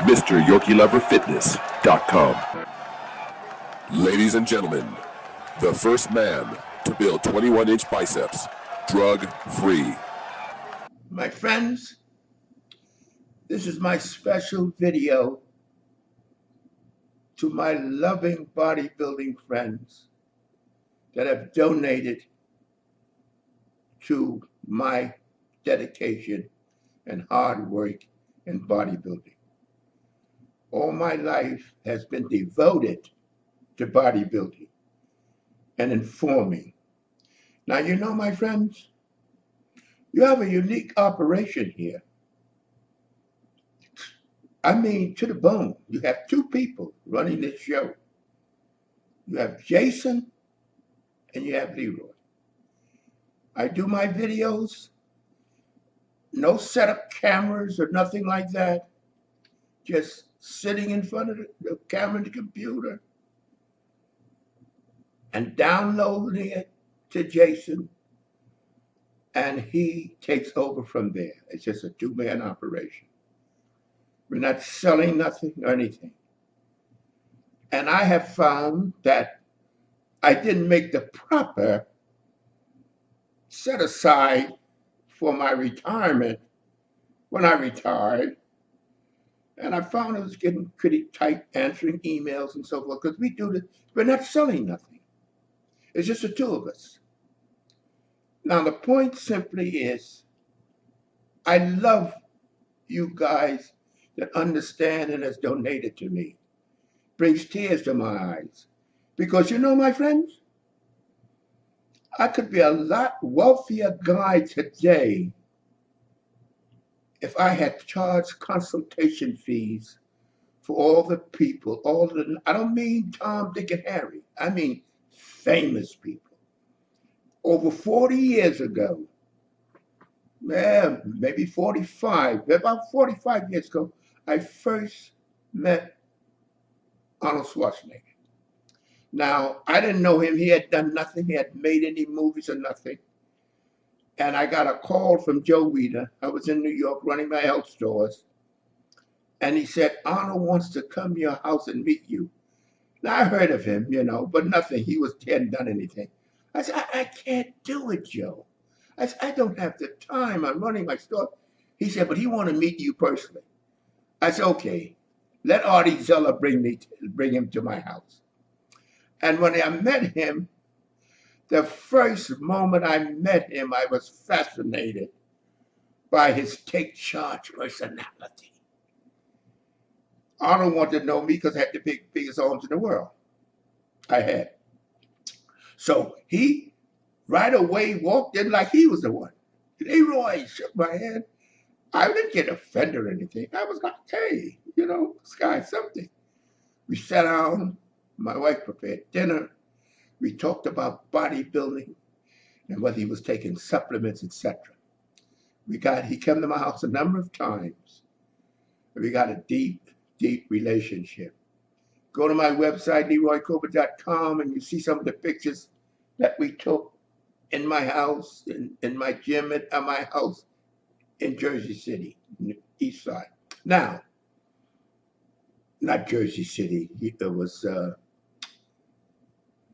MrYorkieLoverFitness.com. Ladies and gentlemen, the first man to build 21-inch biceps, drug-free. My friends, this is my special video to my loving bodybuilding friends that have donated to my dedication and hard work in bodybuilding. All my life has been devoted to bodybuilding and informing. Now, you know, my friends, you have a unique operation here. I mean, to the bone. You have two people running this show. You have Jason and you have Leroy. I do my videos, no setup cameras or nothing like that. Just sitting in front of the camera and the computer and downloading it to Jason, and he takes over from there. It's just a two-man operation. We're not selling nothing or anything. And I have found that I didn't make the proper set aside for my retirement when I retired. And I found it was getting pretty tight answering emails and so forth, because we do this. We're not selling nothing. It's just the two of us. Now, the point simply is, I love you guys that understand and has donated to me. Brings tears to my eyes. Because you know, my friends, I could be a lot wealthier guy today if I had charged consultation fees for all the people, I don't mean Tom, Dick, and Harry. I mean famous people. Over 40 years ago, maybe 45, about 45 years ago, I first met Arnold Schwarzenegger. Now, I didn't know him. He had done nothing. He hadn't made any movies or nothing. And I got a call from Joe Weider. I was in New York running my health stores. And he said, Arnold wants to come to your house and meet you. Now, I heard of him, you know, but nothing. He hadn't done anything. I said, I can't do it, Joe. I said, I don't have the time. I'm running my store. He said, but he want to meet you personally. I said, okay, let Artie Zeller bring him to my house. And when I met him, the first moment I met him, I was fascinated by his take charge personality. Arnold wanted to know me because I had the biggest arms in the world. I had. So he right away walked in like he was the one. Leroy shook my hand. I didn't get offended or anything. I was like, hey, you know, this guy's something. We sat down. My wife prepared dinner. We talked about bodybuilding and whether he was taking supplements, etc. He came to my house a number of times. We got a deep, deep relationship. Go to my website, LeroyColbert.com, and you see some of the pictures that we took in my house, in my gym at my house in Jersey City, East Side. Now, not Jersey City. It was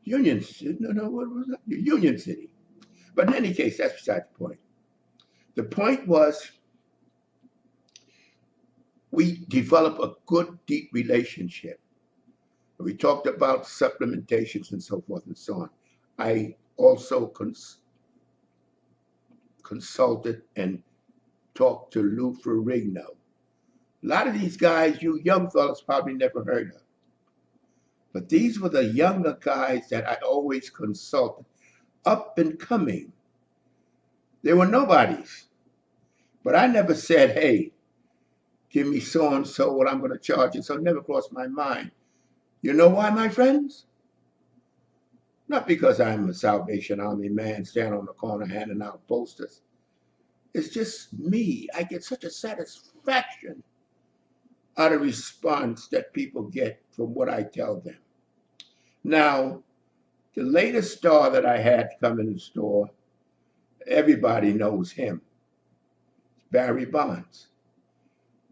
Union City. No, what was that? Union City. But in any case, that's beside the point. The point was we developed a good, deep relationship. We talked about supplementations and so forth and so on. I also consulted and talked to Lou Ferrigno. A lot of these guys, you young fellas probably never heard of. But these were the younger guys that I always consulted, up and coming. They were nobodies. But I never said, hey, give me so-and-so what I'm going to charge you. So it never crossed my mind. You know why, my friends? Not because I'm a Salvation Army man standing on the corner handing out posters. It's just me. I get such a satisfaction out of response that people get from what I tell them. Now, the latest star that I had come in the store, everybody knows him. Barry Bonds,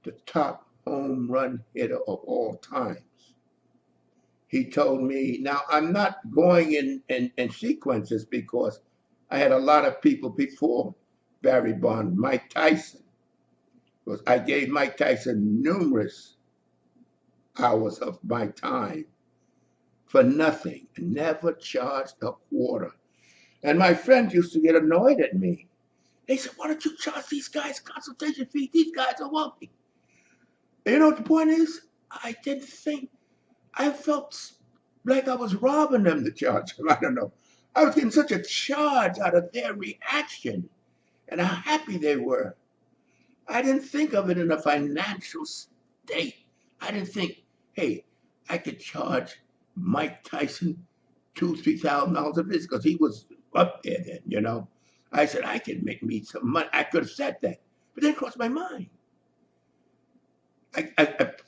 the top home run hitter of all times. He told me, now I'm not going in sequences because I had a lot of people before Barry Bonds, Mike Tyson. Because I gave Mike Tyson numerous hours of my time for nothing, never charged a quarter. And my friends used to get annoyed at me. They said, why don't you charge these guys consultation fees? These guys are wealthy. You know what the point is? I didn't think, I felt like I was robbing them to charge them. I don't know. I was getting such a charge out of their reaction and how happy they were. I didn't think of it in a financial state. I didn't think, hey, I could charge Mike Tyson $2,000-3,000 a visit because he was up there then, you know. I said I could make me some money. I could have said that, but then it crossed my mind. I get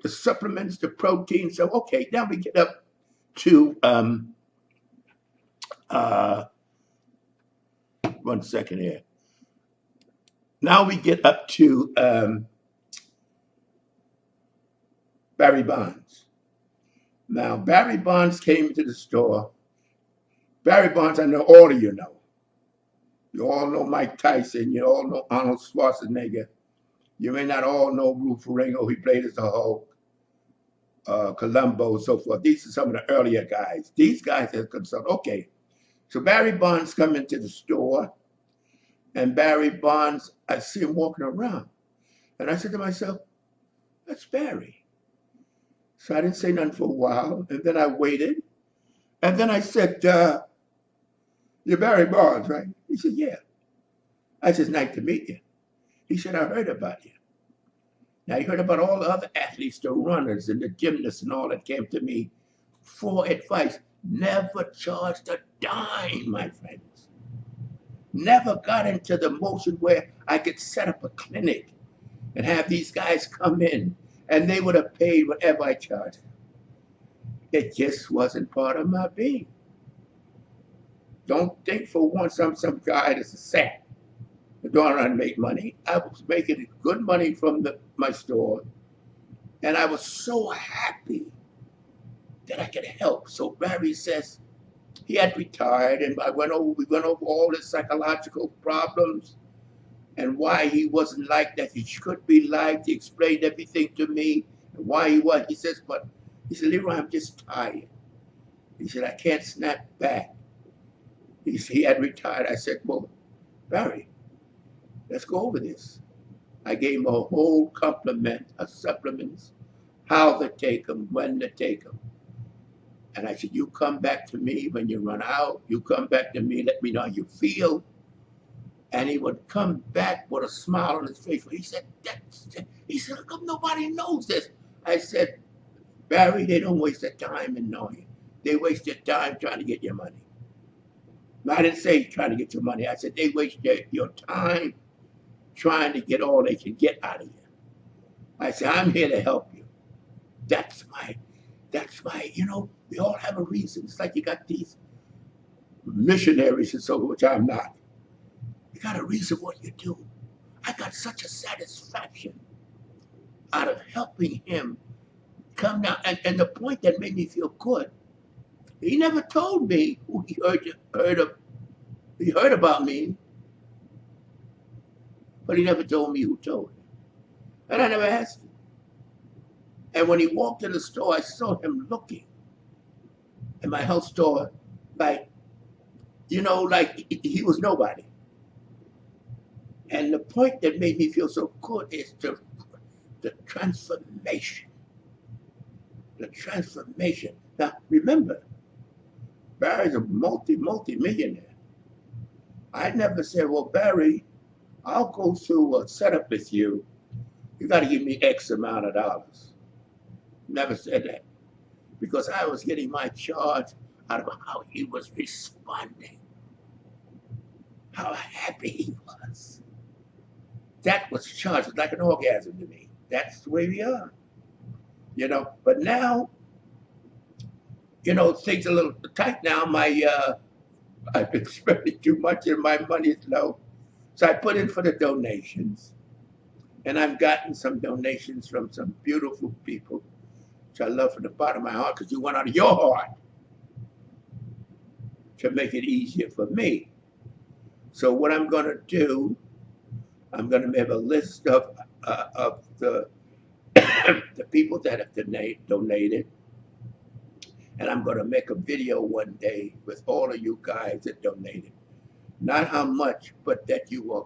the supplements, the protein. So okay, now we get up to 1 second here. Now we get up to Barry Bonds. Now Barry Bonds came to the store. Barry Bonds, I know all of you know. You all know Mike Tyson. You all know Arnold Schwarzenegger. You may not all know Lou Ferrigno. He played as the Hulk, Columbo, so forth. These are some of the earlier guys. These guys are concerned. Okay, so Barry Bonds come into the store, and Barry Bonds, I see him walking around. And I said to myself, that's Barry. So I didn't say nothing for a while, and then I waited. And then I said, you're Barry Bonds, right? He said, yeah. I said, it's nice to meet you. He said, I heard about you. Now, you heard about all the other athletes, the runners and the gymnasts and all that came to me for advice. Never charged a dime, my friends. Never got into the motion where I could set up a clinic and have these guys come in and they would have paid whatever I charged. It just wasn't part of my being. Don't think for once I'm some guy that's a sap. I don't want to make money. I was making good money from my store, and I was so happy that I could help. So Barry says he had retired, and we went over all his psychological problems and why he wasn't like that. He could be liked. He explained everything to me and why he was. He says, Leroy, I'm just tired. He said, I can't snap back. He had retired. I said, well, Barry, let's go over this. I gave him a whole complement of supplements, how to take them, when to take them. And I said, you come back to me when you run out. You come back to me, let me know how you feel. And he would come back with a smile on his face. He said, how come nobody knows this? I said, Barry, they don't waste their time in knowing. They waste their time trying to get your money. I didn't say trying to get your money. I said they waste your time trying to get all they can get out of you. I said, I'm here to help you. That's my, we all have a reason. It's like you got these missionaries and so, which I'm not. You got a reason what you do. I got such a satisfaction out of helping him come down. And the point that made me feel good, he never told me who he heard about me, but he never told me who told him. And I never asked him. And when he walked in the store, I saw him looking in my health store like he was nobody. And the point that made me feel so good is the transformation. The transformation. Now, remember, Barry's a multi-millionaire. I never said, well, Barry, I'll go through a setup with you. You got to give me X amount of dollars. Never said that. Because I was getting my charge out of how he was responding. How happy he was. That was charged like an orgasm to me. That's the way we are. But now, things are a little tight now. I've been spending too much and my money is low. So I put in for the donations. And I've gotten some donations from some beautiful people, which I love from the bottom of my heart, because you went out of your heart to make it easier for me. So what I'm going to do, I'm going to have a list of the the people that have donated, and I'm going to make a video one day with all of you guys that donated. Not how much, but that you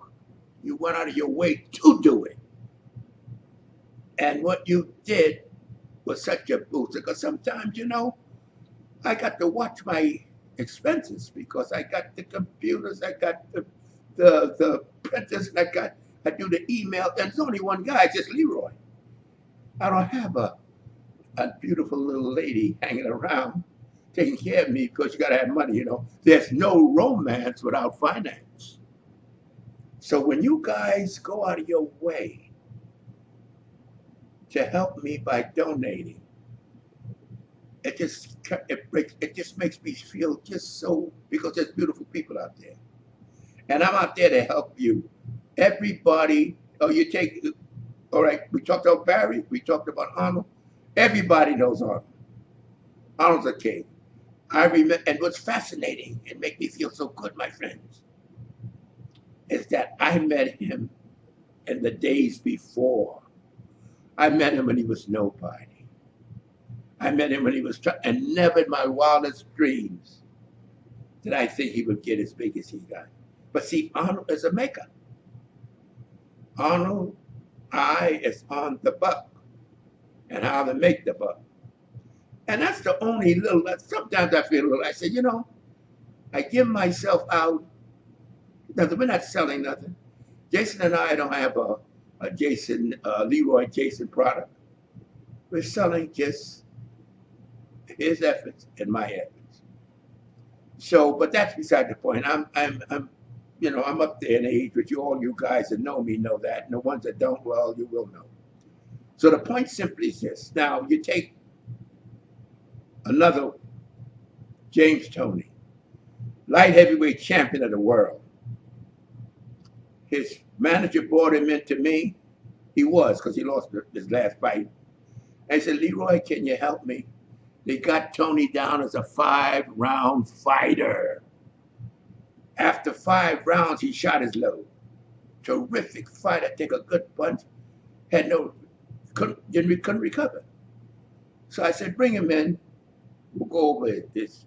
went out of your way to do it. And what you did was such a boost, because sometimes, I got to watch my expenses because I got the computers, I got the printers, and I do the email. And there's only one guy, just Leroy. I don't have a beautiful little lady hanging around taking care of me, because you got to have money. There's no romance without finance. So when you guys go out of your way to help me by donating, it just makes me feel just so, because there's beautiful people out there, and I'm out there to help you. Everybody, all right. We talked about Barry. We talked about Arnold. Everybody knows Arnold. Arnold's a king. I remember, and what's fascinating and make me feel so good, my friends, is that I met him in the days before. I met him when he was nobody. I met him when he was and never in my wildest dreams did I think he would get as big as he got. But see, Arnold is a maker. Arnold eye is on the buck and how to make the buck. And that's the only little, sometimes I feel a little, I say, I give myself out. We're not selling nothing. Jason and I don't have a Leroy Jason product. We're selling just his efforts and my efforts. So, but that's beside the point. I'm up there in age, but all you guys that know me know that. And the ones that don't, well, you will know. So the point simply is this. Now, you take another James Toney, light heavyweight champion of the world. His manager brought him into me. He was, because he lost his last fight. And he said, Leroy, can you help me? They got Toney down as a 5-round fighter. After 5 rounds, he shot his load. Terrific fighter, take a good punch. Couldn't recover. So I said, bring him in. We'll go over this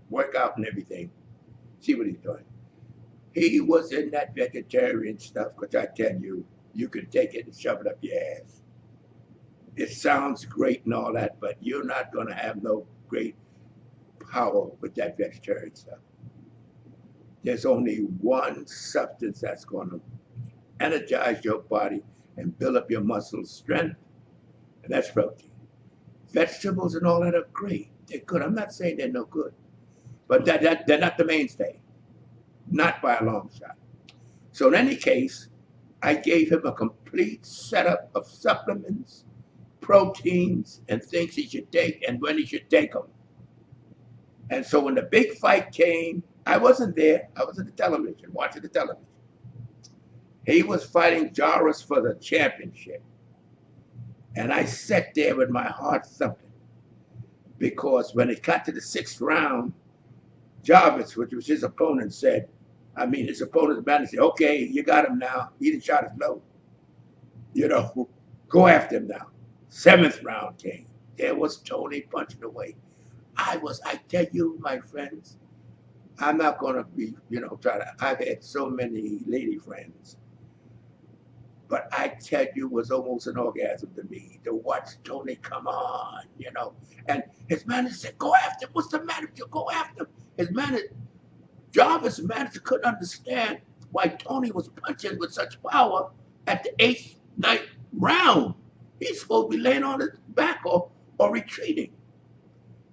workout and everything. See what he's doing. He was in that vegetarian stuff, because I tell you, you can take it and shove it up your ass. It sounds great and all that, but you're not going to have no great power with that vegetarian stuff. There's only one substance that's going to energize your body and build up your muscle strength, and that's protein. Vegetables and all that are great. They're good. I'm not saying they're no good, but they're not the mainstay. Not by a long shot. So in any case, I gave him a complete setup of supplements, proteins, and things he should take and when he should take them. And so when the big fight came, I wasn't there. I was at the television, watching the television. He was fighting Jarvis for the championship. And I sat there with my heart thumping, because when it got to the 6th round, Jarvis, which was his opponent, his opponent's manager said, okay, you got him now. He done shot his load. Go after him now. 7th round came. There was Toney punching away. I tell you, my friends, I'm not going to be, I've had so many lady friends. But I tell you, it was almost an orgasm to me to watch Toney come on, And his manager said, go after him. What's the matter with you? Go after him. His manager, Jarvis' manager, couldn't understand why Toney was punching with such power at the 8th, 9th round. He's supposed to be laying on his back or retreating.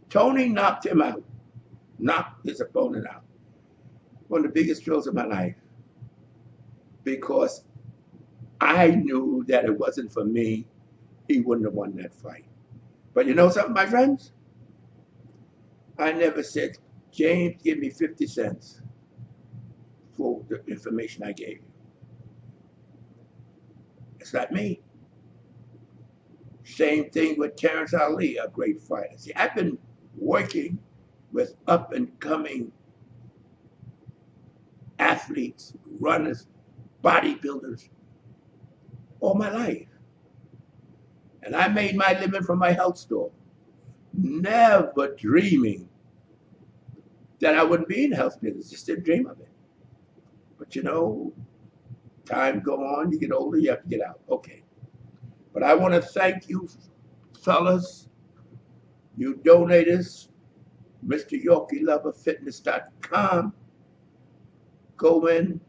Toney knocked him out, knocked his opponent out. One of the biggest thrills of my life, because I knew that it wasn't for me, he wouldn't have won that fight. But you know something, my friends? I never said, James, give me 50 cents for the information I gave you. It's not me. Same thing with Terrence Ali, a great fighter. See, I've been working with up and coming athletes, runners, bodybuilders all my life. And I made my living from my health store, never dreaming that I wouldn't be in the health business. Just didn't dream of it. But you know, time go on, you get older, you have to get out. Okay. But I want to thank you, fellas, you donators, Mr. Yorkie Lover Fitness.com. Go in,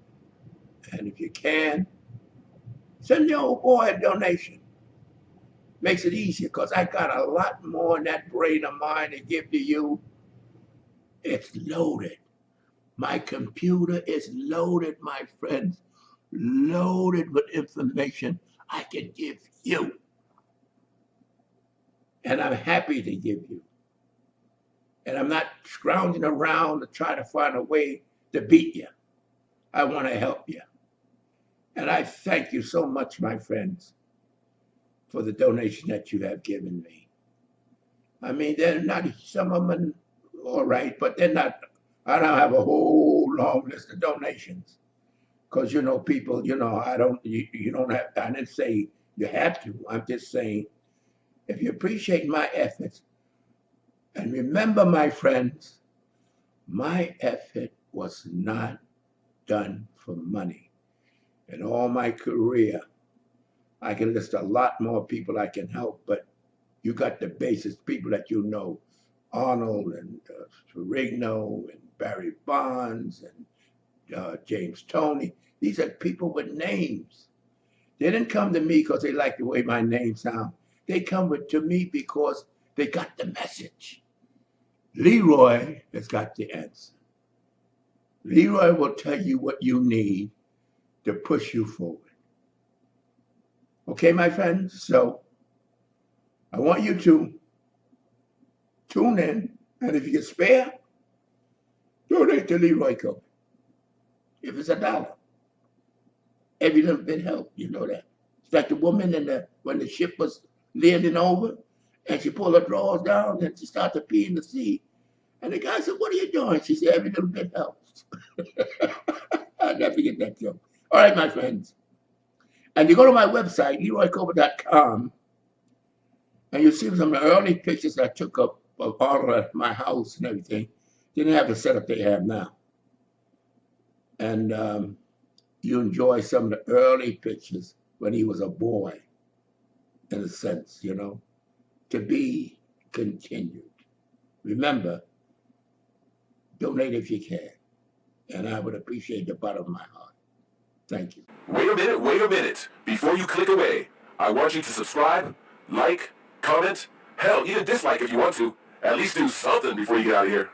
and if you can, send your old boy a donation. Makes it easier, because I got a lot more in that brain of mine to give to you. It's loaded. My computer is loaded, my friends, loaded with information I can give you. And I'm happy to give you. And I'm not scrounging around to try to find a way to beat you. I want to help you. And I thank you so much, my friends, for the donation that you have given me. I mean, they're not, some of them are all right, but they're not, I don't have a whole long list of donations. Because, you know, people, you know, you don't have, I didn't say you have to. I'm just saying, if you appreciate my efforts, and remember, my friends, my effort was not done for money. In all my career, I can list a lot more people I can help, but you got the basis, people that you know, Arnold and Ferrigno and Barry Bonds and James Toney. These are people with names. They didn't come to me because they like the way my name sounds. They come to me because they got the message. Leroy has got the answer. Leroy will tell you what you need to push you forward. Okay, my friends? So I want you to tune in, and if you can spare, donate to Leroy Colbert. If it's $1, every little bit helps, you know that. It's like the woman when the ship was landing over, and she pulled her drawers down, and she started to pee in the sea. And the guy said, "What are you doing?" She said, "Every little bit helps." I'll never forget that joke. All right, my friends. And you go to my website, LeroyColbert.com, and you see some of the early pictures I took of all of my house and everything. Didn't have the setup they have now. And you enjoy some of the early pictures when he was a boy, in a sense, you know. To be continued. Remember, donate if you can. And I would appreciate the bottom of my heart. Thank you. Wait a minute. Before you click away, I want you to subscribe, like, comment, hell, even dislike if you want to. At least do something before you get out of here.